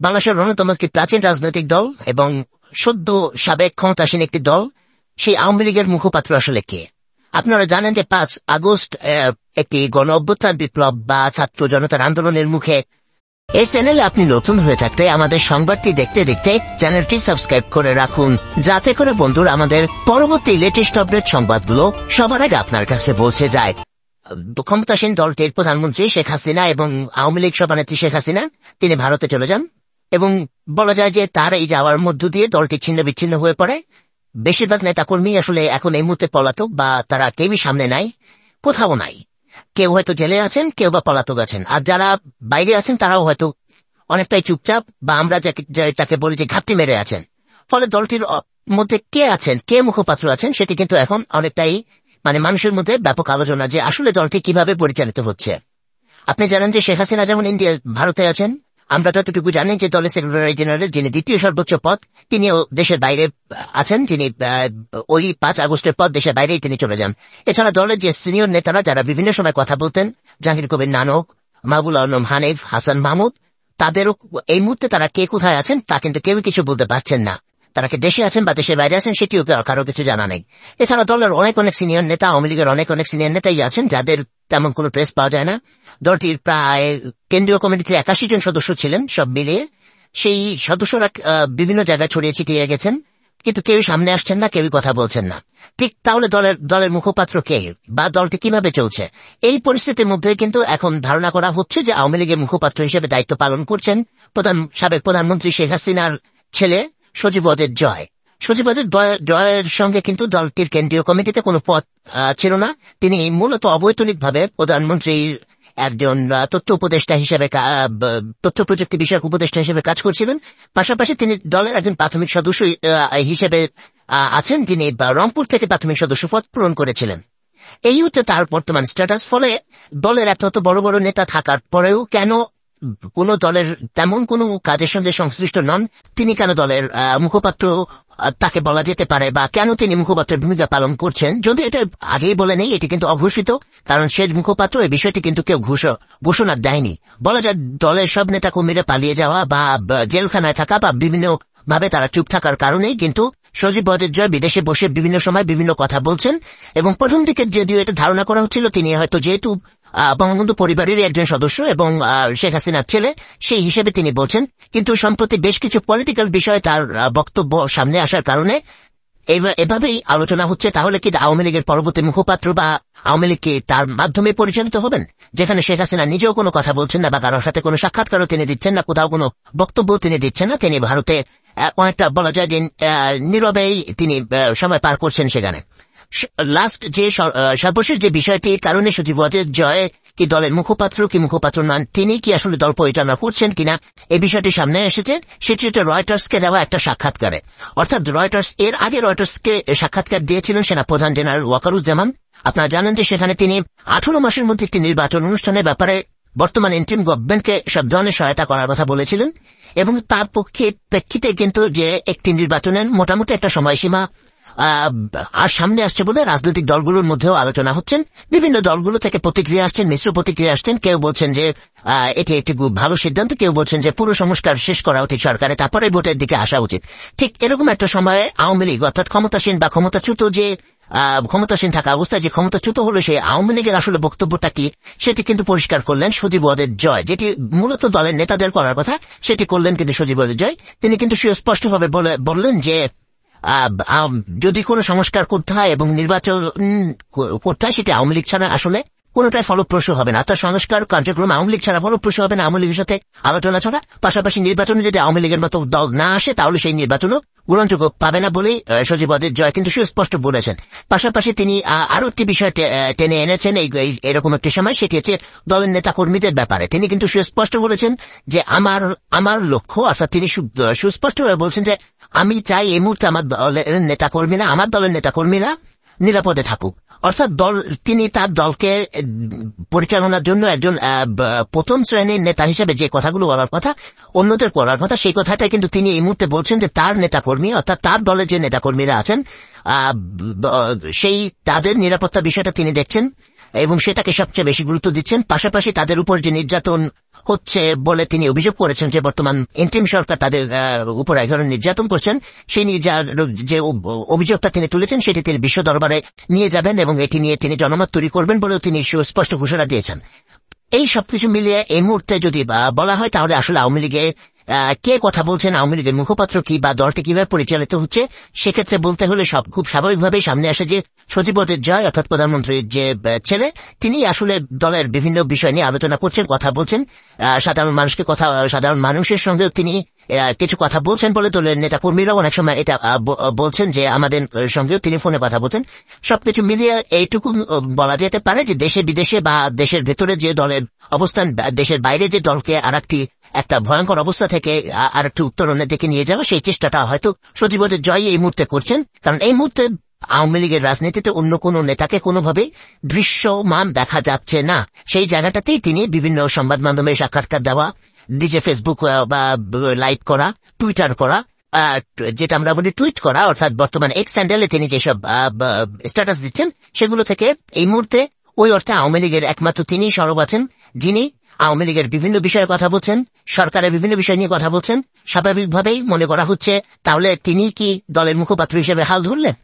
বাংলাদেশের অন্যতম একটি প্রাচীন রাজনৈতিক দল এবং সদ্য সাবেক ক্ষমতাসীন একটি দল, সেই আওয়ামী লীগের মুখপাত্র আসলে কে? আপনারা জানেন যে 5 আগস্ট একটি গণ অভ্যুত্থান বিপ্লব বা ছাত্র জনতার আন্দোলনের মুখে। এই চ্যানেলে আপনি নতুন হয়ে থাকলে আমাদের সংবাদটি দেখতে দেখতে চ্যানেলটি সাবস্ক্রাইব করে রাখুন, যাতে করে বন্ধুরা আমাদের পরবর্তী লেটেস্ট আপডেট সংবাদগুলো সবার আগে আপনার কাছে পৌঁছে যায়। ক্ষমতাসীন দলটির প্রধানমন্ত্রী শেখ হাসিনা এবং আওয়ামী লীগ সভানেত্রী শেখ হাসিনা তিনি ভারতে চলে যান এবং বলা যায় যে তার এই যাওয়ার মধ্য দিয়ে দলটি ছিন্ন বিচ্ছিন্ন হয়ে পড়ে। বেশিরভাগ নেতাকর্মী আসলে এখন এই মুহূর্তে পলাতক, বা তারা কেউই সামনে নাই, কোথাও নাই। কেউ হয়তো জেলে আছেন, কেউ বা পলাতক আছেন, আর যারা বাইরে আছেন তারাও হয়তো অনেকটাই চুপচাপ, বা আমরা যাকে বলি যে ঘাপটি মেরে আছেন। ফলে দলটির মধ্যে কে আছেন, কে মুখপাত্র আছেন, সেটি কিন্তু এখন অনেকটাই মানুষের মধ্যে ব্যাপক আলোচনা যে আসলে দলটি কিভাবে পরিচালিত হচ্ছে। আপনি জানেন যে শেখ হাসিনা যেমন ভারতে আছেন, আমরা যতটুকু জানি যে দলের সেক্রেটারি জেনারেল যিনি দ্বিতীয় সর্বোচ্চ পদ, তিনিও দেশের বাইরে আছেন, যিনি ওই 5 আগস্টের পর দেশের বাইরেই তিনি চলে যান। এছাড়া দলের যে সিনিয়র নেতারা যারা বিভিন্ন সময় কথা বলতেন, জাহাঙ্গীর কবির নানক, মাহবুল আলম হানিফ, হাসান মাহমুদ, তাদেরও এই মুহূর্তে তারা কে কোথায় আছেন তা কিন্তু কেউই কিছু বলতে পারছেন না। তারা কি দেশে আছেন বা দেশের বাইরে আছেন সেটিও কারো কিছু জানা নেই। এছাড়া দলের অনেক সিনিয়র নেতা, আওয়ামী লীগের অনেক সিনিয়র নেতাই আছেন যাদের তেমন কোনো প্রেস পাওয়া যায় না। দলটির প্রায় কেন্দ্রীয় কমিটিতে 81 জন সদস্য ছিলেন, সব মিলিয়ে সেই সদস্যরা বিভিন্ন জায়গায় ছড়িয়ে ছিটিয়ে গেছেন, কিন্তু কেউই সামনে আসছেন না, কেউই কথা বলছেন না। ঠিক তাহলে দলের মুখপাত্র কে, বা দলটি কিভাবে চলছে? এই পরিস্থিতির মধ্যে কিন্তু এখন ধারণা করা হচ্ছে যে আওয়ামী লীগের মুখপাত্র হিসেবে দায়িত্ব পালন করছেন সাবেক প্রধানমন্ত্রী শেখ হাসিনার ছেলে সজীব ওয়াজেদ জয়। সজীব ওয়াজেদ জয়ের সঙ্গে কিন্তু দলটির কেন্দ্রীয় কমিটিতে কোনো পদ ছিল না। তিনি মূলত অবৈতনিকভাবে প্রধানমন্ত্রীর একজন তথ্য উপদেষ্টা হিসেবে, তথ্য প্রযুক্তি বিষয়ক উপদেষ্টা হিসেবে কাজ করছিলেন। পাশাপাশি তিনি দলের একজন প্রাথমিক সদস্য হিসেবে আছেন, যিনি রংপুর থেকে প্রাথমিক সদস্য পদ পূরণ করেছিলেন। এই হচ্ছে তার বর্তমান স্ট্যাটাস। ফলে দলের এত বড় বড় নেতা থাকার পরেও কেন কোন দলের তেমন কোনো কাজের সঙ্গে সংশ্লিষ্ট নন, তিনি কেন দলের মুখপাত্র তাকে বলা যেতে পারে, বা কেন তিনি মুখপাত্রের ভূমিকা পালন করছেন? যদি এটা আগেই বলে নেই, এটি কিন্তু অঘোষিত, কারণ সে মুখপাত্র এই বিষয়টি কিন্তু কেউ ঘোষণা দেয়নি। বলা যায় দলের সব নেতা কর্মীরা পালিয়ে যাওয়া বা জেলখানায় থাকা বা বিভিন্ন ভাবে তারা চুপ থাকার কারণেই কিন্তু সজীব ওয়াজেদ জয় বিদেশে বসে বিভিন্ন সময় বিভিন্ন কথা বলছেন। এবং প্রথম দিকে যদিও এটা ধারণা করা হচ্ছিল তিনি হয়তো যেহেতু বঙ্গবন্ধু পরিবারের একজন সদস্য এবং শেখ হাসিনার ছেলে, সেই হিসেবে তিনি বলছেন, কিন্তু সম্প্রতি বেশ কিছু পলিটিক্যাল বিষয়ে তার বক্তব্য সামনে আসার কারণে এভাবেই আলোচনা হচ্ছে তাহলে কি আওয়ামী লীগের পরবর্তী মুখপাত্র বা আওয়ামী লীগ কি তার মাধ্যমে পরিচালিত হবেন, যেখানে শেখ হাসিনা নিজেও কোনো কথা বলছেন না বা কারোর সাথে কোনো সাক্ষাৎকারও তিনি দিচ্ছেন না, কোথাও কোনো বক্তব্য তিনি দিচ্ছেন না। তিনি ভারতে অনেকটা বলা যায় যে নীরবেই তিনি সময় পার করছেন সেখানে। লাস্ট যে সর্বশেষ যে বিষয়টির কারণে সজীব ওয়াজেদ জয় কি দলের মুখপাত্র কি মুখপাত্র নন, তিনি কি আসলে দল পরিচালনা করছেন কিনা, এই বিষয়টি সামনে এসেছে। সেটি হচ্ছে রয়টার্সকে দেওয়া একটা সাক্ষাৎকারে। অর্থাৎ রয়টার্স এর আগে রয়টার্সকে সাক্ষাৎকার দিয়েছিলেন সেনাপ্রধান জেনারেল ওয়াকারুজ্জামান। আপনারা জানেন যে সেখানে তিনি 18 মাসের মধ্যে একটি নির্বাচন অনুষ্ঠানের ব্যাপারে বর্তমান ইন্টারিম গভর্নমেন্টকে সব ধরনের সহায়তা করার কথা বলেছিলেন, এবং তার প্রেক্ষিতে কিন্তু যে একটি নির্বাচনের মোটামুটি একটা সময়সীমা আর সামনে আসছে বলে রাজনৈতিক দলগুলোর মধ্যেও আলোচনা হচ্ছেন। বিভিন্ন দলগুলো থেকে প্রতিক্রিয়া আসছেন, মিশ্র প্রতিক্রিয়া আসছেন। কেউ বলছেন যে এটি একটি খুব ভালো সিদ্ধান্ত, কেউ বলছেন যে পুরো সংস্কার শেষ করা উচিত সরকারে, তারপরে ভোটের দিকে আসা উচিত। ঠিক এরকম একটা সময়ে আওয়ামী লীগ অর্থাৎ ক্ষমতাসীন বা ক্ষমতাচ্যুত যে ক্ষমতাসীন থাকা অবস্থায় যে ক্ষমতাচ্যুত হলো, সেই আওয়ামী লীগের আসলে বক্তব্যটা কি সেটি কিন্তু পরিষ্কার করলেন সজীব ওয়াজেদ জয়। যেটি মূলত দলের নেতাদের করার কথা সেটি করলেন কিন্তু সজীব ওয়াজেদ জয়। তিনি কিন্তু সুস্পষ্টভাবে বললেন যে যদি কোনো সংস্কার করতে হয় এবং নির্বাচন করতে হয়, সেটি আওয়ামী লীগ ছাড়া আসলে কোনোটাই ফলপ্রসূ হবে না। অর্থাৎ সংস্কার কার্যক্রম আওয়ামী লীগ ছাড়া ফলপ্রসূ হবে না, আওয়ামী লীগের সাথে আলোচনা ছাড়া। পাশাপাশি নির্বাচনে যদি আওয়ামী লীগের মতো দল না আসে তাহলে সেই নির্বাচনও গ্রহণযোগ্য পাবে না বলেই সজীব ওয়াজেদ জয় কিন্তু সুস্পষ্ট বলেছেন। পাশাপাশি তিনি আরো একটি বিষয় টেনে এনেছেন এরকম একটি সময়, সেটি হচ্ছে দলের নেতা কর্মীদের ব্যাপারে। তিনি কিন্তু সুস্পষ্ট বলেছেন যে আমার লক্ষ্য, অর্থাৎ তিনি সুস্পষ্টভাবে বলছেন যে আমি চাই এই মুহূর্তে আমার দলের নেতা কর্মীরা নিরাপদে থাকুক। অর্থাৎ তিনি তার দলকে পরিচালনার জন্য একজন প্রথম শ্রেণীর নেতা হিসেবে যে কথাগুলো বলার কথা, অন্যদের করার কথা, সেই কথাটাই কিন্তু তিনি এই মুহূর্তে বলছেন যে তার নেতাকর্মী অর্থাৎ তার দলের যে নেতাকর্মীরা আছেন সেই তাদের নিরাপত্তা বিষয়টা তিনি দেখছেন এবং সেটাকে সবচেয়ে বেশি গুরুত্ব দিচ্ছেন। পাশাপাশি তাদের উপর যে নির্যাতন হচ্ছে বলে তিনি অভিযোগ করেছেন যে বর্তমান ইন্টিম সরকার তাদের উপর এক ধরনের নির্যাতন করছেন। সেই যে অভিযোগটা তিনি তুলেছেন সেটি তিনি বিশ্ব দরবারে নিয়ে যাবেন এবং এটি নিয়ে তিনি জনমত তৈরি করবেন বলেও তিনি সুস্পষ্ট ঘোষণা দিয়েছেন। এই সবকিছু মিলিয়ে এই মুহূর্তে যদি বলা হয় তাহলে আসলে আওয়ামী লীগে কে কথা বলছেন, আওয়ামী লীগের মুখপাত্র কি বা দলটি কিভাবে পরিচালিত হচ্ছে, সেক্ষেত্রে বলতে হলে খুব স্বাভাবিকভাবেই সামনে আসে যে সচিবদের জয় অর্থাৎ প্রধানমন্ত্রীর যে ছেলে, তিনি আসলে দলের বিভিন্ন বিষয় নিয়ে আলোচনা করছেন, কথা বলছেন, সাধারণ মানুষের সঙ্গেও তিনি কিছু কথা বলছেন বলে দলের নেতা কর্মীরাও অনেক সময় এটা বলছেন যে আমাদের সঙ্গেও তিনি ফোনে কথা বলছেন। সবকিছু মিলিয়ে এইটুকু বলা যেতে পারে যে দেশে বিদেশে বা দেশের ভেতরে যে দলের অবস্থান, দেশের বাইরে যে দলকে একটা ভয়ঙ্কর অবস্থা থেকে আর একটু উত্তরণের দিকে নিয়ে যাওয়া, সেই চেষ্টাটা হয়তো সচিবদের জয় এই মুহূর্তে করছেন। কারণ এই মুহূর্তে আওয়ামী লীগের রাজনীতিতে অন্য কোনো নেতাকে কোনোভাবে দৃশ্যমান দেখা যাচ্ছে না। সেই জায়গাটাতেই তিনি বিভিন্ন সংবাদ মাধ্যমে সাক্ষাৎকার দেওয়া, নিজে ফেসবুক বা লাইভ করা, টুইটার করা, যেটা আমরা বলি টুইট করা, অর্থাৎ বর্তমান এক্স হ্যান্ডেলে তিনি যেসব স্ট্যাটাস দিচ্ছেন সেগুলো থেকে এই মুহূর্তে ওই অর্থে আওয়ামী লীগের একমাত্র তিনি সরব আছেন, যিনি আওয়ামী লীগের বিভিন্ন বিষয়ে কথা বলছেন, সরকারের বিভিন্ন বিষয় নিয়ে কথা বলছেন। স্বাভাবিকভাবেই মনে করা হচ্ছে তাহলে তিনি কি দলের মুখপাত্র হিসেবে হাল ধরলেন।